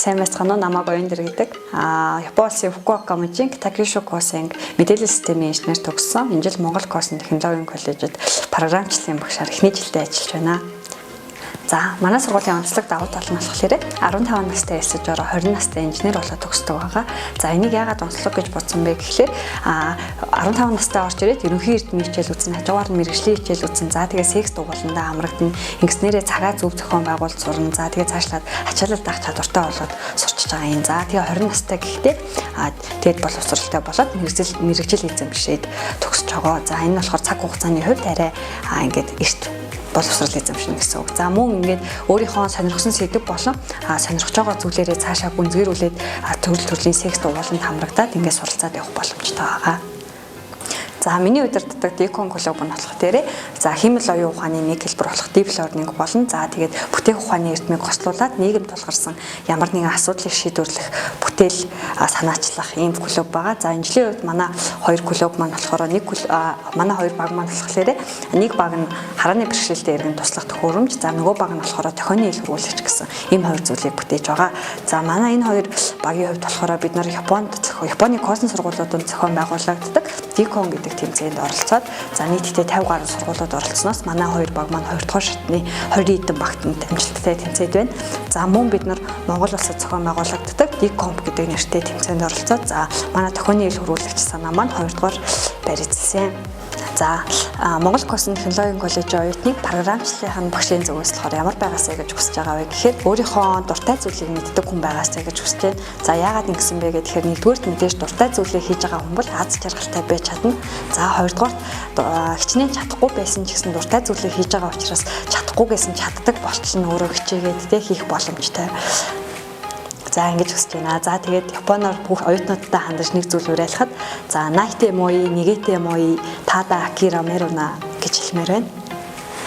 сайн байцгаана уу? Намайг Оюндэр гэдэг. Японы улсын Фукуока мужийн Takisho Kosen мэдээлэл системийн инженер төгссөн. Энэ жил Монгол Косэн технологийн коллежид програмчлалын багшаар эхний жилдээ ажиллаж байна. За, манай сургуулийн онцлог давуу тал нь болохоор 15 настай элсэж ороо 20 настай инженер болоод төгсдөг байгаа. За, энийг яагаад онцлог гэж бодсон бэ гэхлээр 15 настай орж ирээд ерөнхий эрдмийн хичээл үзсэн, хажуугаар нь мэрэгжлийн хичээл үзсэн. За, тэгээ секс дугууландаа хамрагдана. Ингэснээрээ цагаа зөв зохион байгуулалт сурна. За, тэгээ цаашлаад ачаалал даах чадвартай болоод сурчиж байгаа юм. За, тэгээ 20 настай гэхдээ тэгэд боловсралтай болоод мэрэгжил эзэмшээд төгсөж байгаа. За, энэ болохоор цаг хугацааны хувьд арай ингээд эрт боловсрал эзэмшнэ гэсэн үг. За мөн ингээд өөрийнхөө сонирхсон сэдв болон сонирхож байгаа зүйлээрээ цаашаа гүнзгийрүүлээд төрөл төрлийн секс дугууланд хамрагдаад ингээд суралцаад явах боломжтой байгаа. За миний удирддаг Dicon клуб нь болох дээрээ за химэл оюун ухааны нэг хэлбэр болох deep learning болон за тэгээд бүтээх ухааны эрдмийг хослуулад нийгэмд тулгарсан ямар нэгэн асуудлыг шийдвэрлэх бүтээл санаачлах ийм клуб байгаа. За энэ жилийн үед манай хоёр клуб маань болохоор манай хоёр баг маань болохоор нэг баг нь харааны бэрхшээлтэй иргэн туслах төхөөрөмж, за нөгөө баг нь болохоор тохионы ил хөрвүүлэгч гэсэн ийм хоёр зүйлийг бүтээж байгаа. За манай энэ хоёр багийн хувьд болохоор бид нар Японы Косэн сургуулиудад зохион байгуулагддаг Dicon гэдэг тэмцээнд оролцоод за нийтдээ 50 гаруй сургуулиуд оролцсноос манай хоёр баг маань 2 дугаар шатны 20 хэдэн багт амжилттай тэмцээд байна. За мөн бид нар Монгол улсад зохион байгуулагддаг Dicom гэдэг нэртэй тэмцээнд оролцоод за манай тохионы ил хөрвүүлэгч санаа маань 2 дугаар байр эзэлсэн. За Монгол Косэн технологийн коллежийн оюутныг програмчлалын багшийн зүгээс болохоор ямар байгаасаа гэж хүсэж байгаа вэ гэхээр өөрийнхөө дуртай зүйлийг мэддэг хүн байгаасаа гэж хүсэж байна. За яагаад ингэсэн бэ гэхээр нэгдүгээрт мэдээж дуртай зүйлээ хийж байгаа хүн бол аз жаргалтай байж чадна. За хоёрдугаарт хичнээн чадахгүй байсан ч гэсэн дуртай зүйлээ хийж байгаа учраас чадахгүйгээс нь чаддаг болчихно өөрөө хичээгээд хийх боломжтой. За ингэж хүсэж байна. За тэгээд Японоор бүх оюутнуудтай хандаж нэг зүйл уриалахад за Naite moi, Nigete moi, Tada Akira Meruna гэж хэлмээр байна.